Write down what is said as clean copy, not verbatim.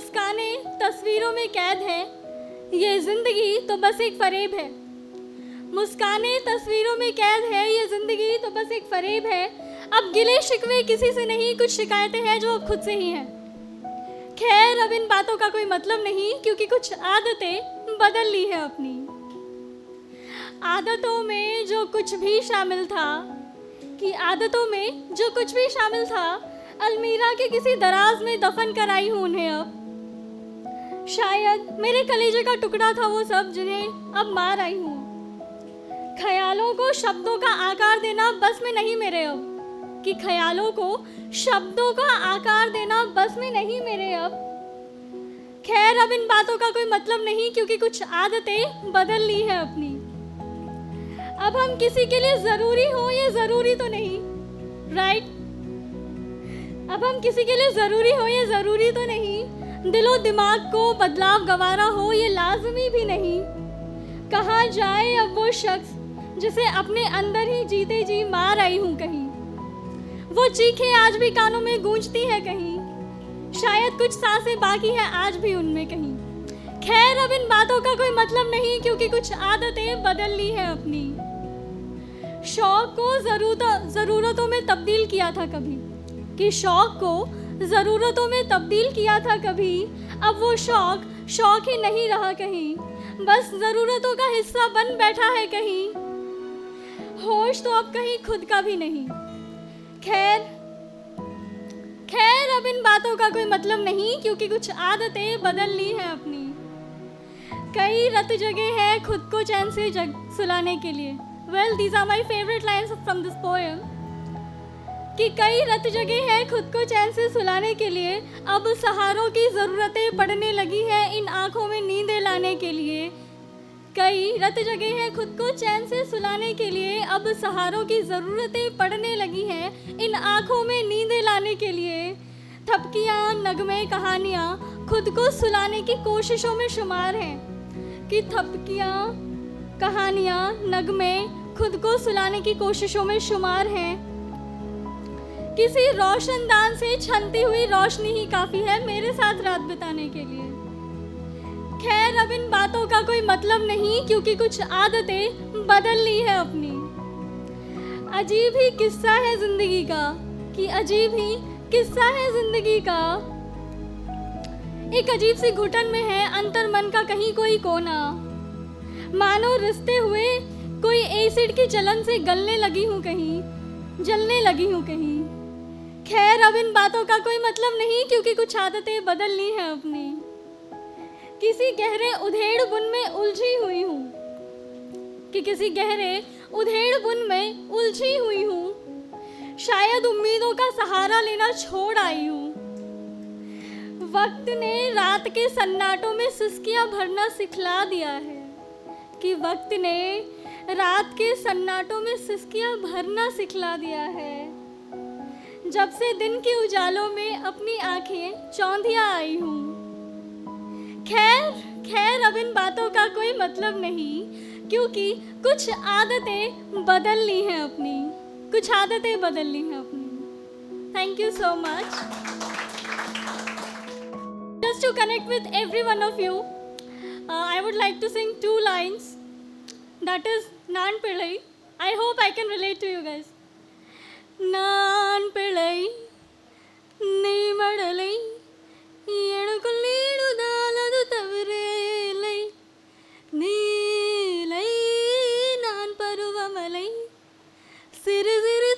मुस्कानें तस्वीरों में कैद है, ये ज़िंदगी तो बस एक फ़रेब है। मुस्कानें तस्वीरों में कैद है, ये ज़िंदगी तो बस एक फ़रेब है। अब गिले शिकवे किसी से नहीं, कुछ शिकायतें हैं जो अब खुद से ही हैं। खैर अब इन बातों का कोई मतलब नहीं, क्योंकि कुछ आदतें बदल ली है अपनी। आदतों में जो कुछ भी शामिल था, कि आदतों में जो कुछ भी शामिल था, अलमीरा के किसी दराज में दफन कराई हूँ उन्हें अब। शायद मेरे कलेजे का टुकड़ा था वो सब, जिन्हें अब मार आई हूँ। ख्यालों को शब्दों का आकार देना बस में नहीं मेरे अब, कि ख्यालों को शब्दों का आकार देना बस में नहीं मेरे अब। खैर अब इन बातों का कोई मतलब नहीं, क्योंकि कुछ आदतें बदल ली है अपनी। अब हम किसी के लिए ज़रूरी हो ये ज़रूरी तो नहीं, राइट? अब हम किसी के लिए ज़रूरी हो ये ज़रूरी तो नहीं। दिलो दिमाग को बदलाव गवारा हो ये लाजमी भी नहीं। कहाँ जाए अब वो शख्स जिसे अपने अंदर ही जीते जी मार आई हूँ कहीं। वो चीखें आज भी कानों में गूंजती है कहीं, शायद कुछ सांसें बाकी है आज भी उनमें कहीं। खैर अब इन बातों का कोई मतलब नहीं, क्योंकि कुछ आदतें बदल ली है अपनी। शौक को ज़रूरतों में तब्दील किया था कभी, कि शौक को ज़रूरतों में तब्दील किया था कभी। अब वो शौक ही नहीं रहा कहीं, बस ज़रूरतों का हिस्सा बन बैठा है कहीं। होश तो अब कहीं खुद का भी नहीं। खैर अब इन बातों का कोई मतलब नहीं, क्योंकि कुछ आदतें बदल ली हैं अपनी। कई रत जगह है खुद को चैन से सुलाने के लिए। Well, these are my favorite lines from this poem. कि कई रत जगह है खुद को चैन से सुलाने के लिए, अब सहारों की ज़रूरतें पड़ने लगी है इन आँखों में नींदें लाने के लिए। कई रत जगह है खुद को चैन से सुलाने के लिए, अब सहारों की ज़रूरतें पड़ने लगी हैं इन आँखों में नींदें लाने के लिए। थपकियाँ नगमे कहानियाँ खुद को सुलाने की कोशिशों में शुमार हैं, कि थपकियाँ कहानियाँ नगमे खुद को सुलाने की कोशिशों में शुमार हैं। किसी रोशनदान से छनती हुई रोशनी ही काफ़ी है मेरे साथ रात बिताने के लिए। खैर अब इन बातों का कोई मतलब नहीं, क्योंकि कुछ आदतें बदल ली है अपनी। अजीब ही किस्सा है ज़िंदगी का, कि अजीब ही किस्सा है ज़िंदगी का। एक अजीब सी घुटन में है अंतर मन का कहीं कोई कोना, मानो रिश्ते हुए कोई एसिड की जलन से गलने लगी हूँ कहीं, जलने लगी हूँ कहीं। खैर अब इन बातों का कोई मतलब नहीं, क्योंकि कुछ आदतें बदल ली हैं अपनी। किसी गहरे उधेड़ बुन में उलझी हुई हूँ, कि किसी गहरे उधेड़ बुन में उलझी हुई हूँ। शायद उम्मीदों का सहारा लेना छोड़ आई हूँ। वक्त ने रात के सन्नाटों में सिसकियाँ भरना सिखला दिया है, कि वक्त ने रात के सन्नाटों में सिसकियाँ भरना सिखला दिया है। जब से दिन के उजालों में अपनी आंखें चौंधिया आई हूँ। खैर अब इन बातों का कोई मतलब नहीं, क्योंकि कुछ आदतें बदल ली हैं अपनी। कुछ आदतें बदल ली हैं अपनी। Thank you so much. Just to connect with every one of you, I would like to sing 2 lines. That is Naan Pillai. I hope I can relate to you guys. Naan Pillai, nee madalai, yenukulleedu daaladu tavirelai, neelai naan paruvamalai, siri siri